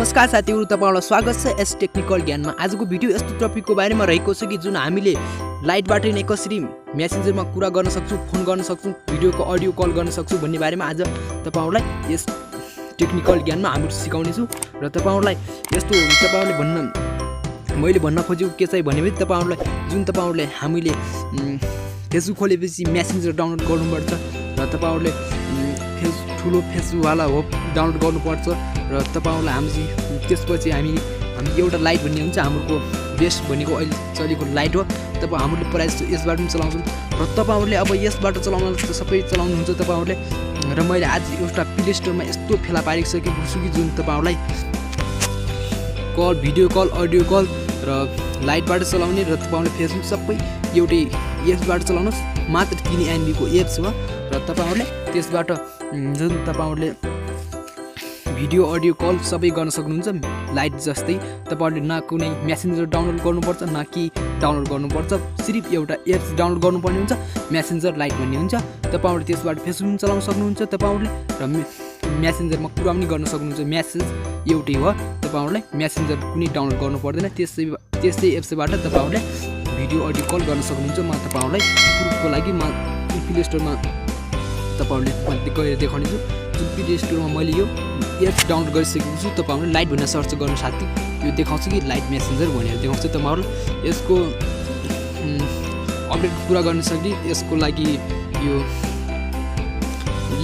नमस्कार साथीहरु, तपाईहरुलाई स्वागत छ यस टेक्निकल ज्ञानमा। आजको भिडियो यस्तो टपिकको बारेमा रहेको छ कि जुन हामीले लाइटबाट नै कसरी मेसेन्जरमा कुरा गर्न सक्छौं, फोन गर्न सक्छौं, भिडियोको अडियो कल गर्न सक्छौं भन्ने बारेमा आज तपाईहरुलाई यस टेक्निकल ज्ञानमा हामी सिकाउने छु। र तपाईहरुलाई यस्तो मैले भन्न खोजेको के चाहिँ भने तपाईहरुलाई जुन तपाईहरुले हामीले फेसबुक खोलेपछि मेसेन्जर डाउनलोड गर्नुपर्छ र तपाईहरुले ठुलो फेसबुक वाला हो डाउनलोड गर्नुपर्छ र तपाईहरुलाई हामी त्यसपछि हामी एउटा लाइट भन्ने हुन्छ, हाम्रो बेस्ट भनेको अहिले चलेको लाइट हो। हामीले प्रायः यसबाट पनि चलाउँछौँ र तपाईहरुले अब यसबाट चलाउन सबै चलाउनुहुन्छ तपाईहरुले। र मैले आज एउटा प्ले स्टोरमा यस्तो फेला पारिसकेको छु कि जुन तपाईहरुलाई call, video call, audio call र लाइटबाट चलाउने र तपाईहरुले फेसबुक सबै एउटै एप्सबाट चलाउनुहोस्। मात्र 3 MB को एप्स हो र तपाईहरुले त्यसबाट जुन तपाईहरुले भिडियो अडियो कल सबै गर्न सक्नुहुन्छ। लाइट जस्तै तपाईहरुले न कुनै मेसेन्जर डाउनलोड गर्नुपर्छ न कि डाउनलोड गर्नुपर्छ, सिर्फ एउटा एप्स डाउनलोड गर्नुपर्ने हुन्छ, मेसेन्जर लाइट भन्ने हुन्छ। तपाईहरुले त्यसबाट फेसबुक चलाउन सक्नुहुन्छ तपाईहरुले र मेसेन्जरमा कुरा पनि गर्न सक्नुहुन्छ। मेसेज एउटै हो, तपाईहरुले मेसेन्जर कुनै डाउनलोड गर्नु पर्दैन। त्यसै एप्सबाट तपाईहरुले भिडियो अडियो कल गर्न सक्नुहुन्छ। म तपाईहरुलाई प्रुफको लागि म प्ले स्टोरमा तपाईहरुले गएर देखाउने छु। जुन प्ले स्टोरमा मैले यो एप्स डाउनलोड गरिसकेको छु। तपाईहरुले लाइट भनेर सर्च गर्न साथै यो देखाउँछु कि लाइट मेसेन्जर भनेर देखाउँछु। तपाईहरुले यसको अपडेट कुरा गर्न सक्ने, यसको लागि यो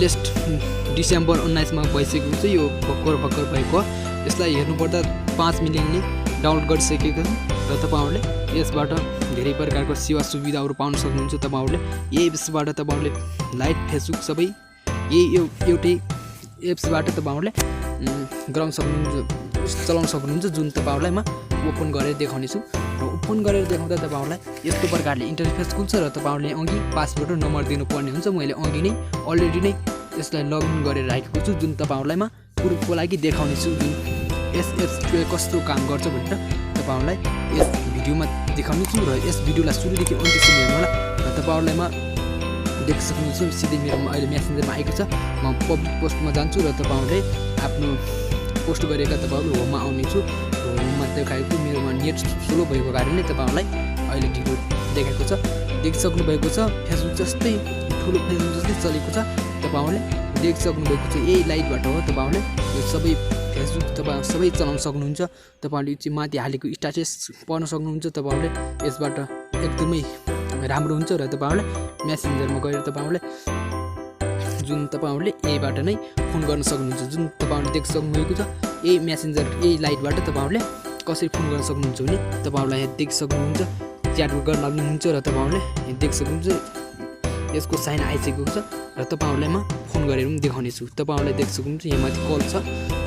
लेस्ट डिसेम्बर 19 मा भइसकेको छ। यो भर्खर भएको। यसलाई हेर्नुपर्दा 5 मिलियनले डाउनलोड गरिसकेको छ र तपाईहरुले यसबाट धेरै प्रकारको सेवा सुविधाहरू पाउन सक्नुहुन्छ। तपाईहरुले यही एप्सबाट तपाईहरुले लाइट, फेसबुक सबै एउटै एप्सबाट तपाईहरुले गराउन सक्नुहुन्छ, चलाउन सक्नुहुन्छ। जुन तपाईहरुलाई म ओपन गरेर देखाउने छु र ओपन गरेर देखाउँदा तपाईहरुलाई यस्तो प्रकारले इन्टरफेस खुल्छ र तपाईहरुले अघि पासवर्ड र नम्बर दिनुपर्ने हुन्छ। मैले अघि नै अलरेडी नै यसलाई लगइन गरेर राखेको छु, जुन तपाईहरुलाई म प्रुफको लागि देखाउने छु जुन एप्स कस्तो काम गर्छ भनेर तपाईहरुलाई यस भिडियोमा देखाउने छु। र यस भिडियोलाई सुरुदेखि अन्त्यसम्म हेर्नु होला र तपाईहरुलाई म देख्न सक्नुहुन्छ। सिधै मेरोमा अहिले मेसेन्जरमा आएको छ। म पब्लिक पोस्टमा जान्छु र तपाईहरुले आफ्नो पोस्ट गरेका तपाईहरु होममा आउने छु। होममा देखाएको मेरोमा नेट स्लो भएको कारणले तपाईहरुलाई अहिले ढिलो देखाएको छ। देखिसक्नु भएको छ। फेसबुक जस्तै ठुलो फेसबुक जस्तै चलेको छ। तपाईहरुले देखिसक्नु भएको छ। यही लाइटबाट हो तपाईहरुले यो सबै फेसबुक तपाईहरु सबै चलाउन सक्नुहुन्छ। तपाईहरुले चाहिँ माथि हालेको स्ट्याटस पढ्न सक्नुहुन्छ। तपाईहरुले यसबाट एकदमै राम्रो हुन्छ र तपाईहरुले मेसेन्जरमा गएर तपाईहरुले जुन तपाईहरुले यहीबाट नै फोन गर्न सक्नुहुन्छ। जुन तपाईहरुले देखिसक्नु भएको छ यही मेसेन्जर, यही लाइटबाट तपाईहरुले कसरी फोन गर्न सक्नुहुन्छ भने तपाईहरुलाई देखिसक्नुहुन्छ। च्याट गर्न पनि हुन्छ र तपाईहरुले देखिसक्नुहुन्छ। यसको साइन आइसकेको छ र तपाईहरुलाई म फोन गरेर पनि देखाउने छु। तपाईहरुले देखिसक्नुहुन्छ यहाँ माथि कल छ।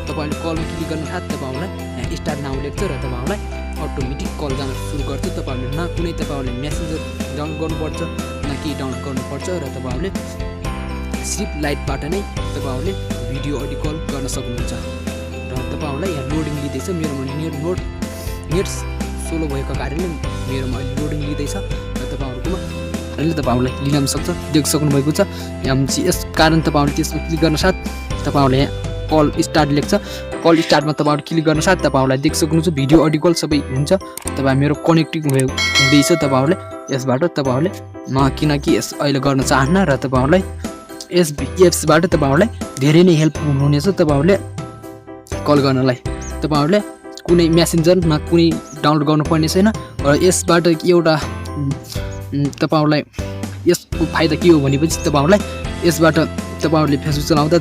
तपाईहरुले कलमा क्लिक गर्न साथ तपाईहरुलाई यहाँ स्टार्ट नाउ लेख्छ र तपाईहरुलाई अटोमेटिक कल जान सुरु गर्छ। तपाईहरुले न कुनै तपाईहरुले मेसेन्जर डाउनलोड गर्नुपर्छ न कि डाउनलोड गर्नुपर्छ र तपाईहरुले सिर्फ लाइटबाट नै तपाईहरुले भिडियो अडियो कल गर्न सक्नुहुन्छ। र तपाईहरुलाई यहाँ लोडिङ लिँदैछ। मेरोमा नेट स्लो भएको कारणले मेरोमा अहिले लोडिङ लिँदैछ र तपाईहरुकोमा अहिले तपाईहरुलाई लिन सक्छ। देखिसक्नु भएको छ। यस कारण तपाईहरुले त्यसमा क्लिक गर्न साथ तपाईहरुले कल स्टार्ट लेख्छ। कल स्टार्टमा तपाईहरु क्लिक गर्न साथ तपाईहरुलाई देखिसक्नुहुन्छ भिडियो अडियो कल सबै हुन्छ। तपाई मेरो कनेक्टिङ हुँदैछ तपाईहरुले यसबाट। तपाईहरुले म किनकि यस अहिले गर्न चाहन्न र तपाईहरुलाई यस एप्सबाट तपाईहरुलाई धेरै नै हेल्प हुनेछ। तपाईहरुले कल गर्नलाई तपाईहरुले कुनै मेसेन्जर न कुनै डाउनलोड गर्नुपर्ने छैन र यसबाट एउटा तपाईहरुलाई यसको फाइदा के हो भनेपछि तपाईहरुलाई यसबाट तपाईहरुले फेसबुक चलाउँदा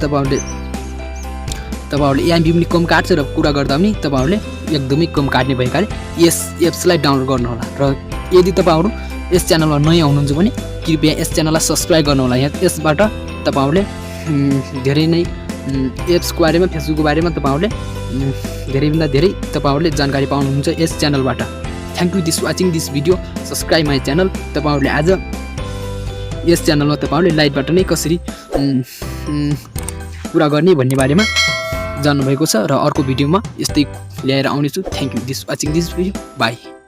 तपाईहरुले एमबी पनि कम काट्छ र कुरा गर्दा पनि तपाईहरुले एकदमै कम काट्ने भएकाले यस एप्सलाई डाउनलोड गर्नु होला। र यदि तपाईहरु यस च्यानलमा नयाँ हुनुहुन्छ भने कृपया यस च्यानललाई सब्स्क्राइब गर्नु होला। यसबाट तपाईहरुले धेरै नै एप्सको बारेमा, फेसबुकको बारेमा तपाईहरुले धेरैभन्दा धेरै तपाईहरुले जानकारी पाउनुहुन्छ यस च्यानलबाट। Thank you this watching this video, subscribe my channel. तपाईहरुले आज यस च्यानलमा तपाईहरुले लाइटबाट नै कसरी कुरा गर्ने भन्ने बारेमा जान्नु भएको छ र अर्को भिडियोमा यस्तै ल्याएर आउने छु। Thank you this watching this video. By.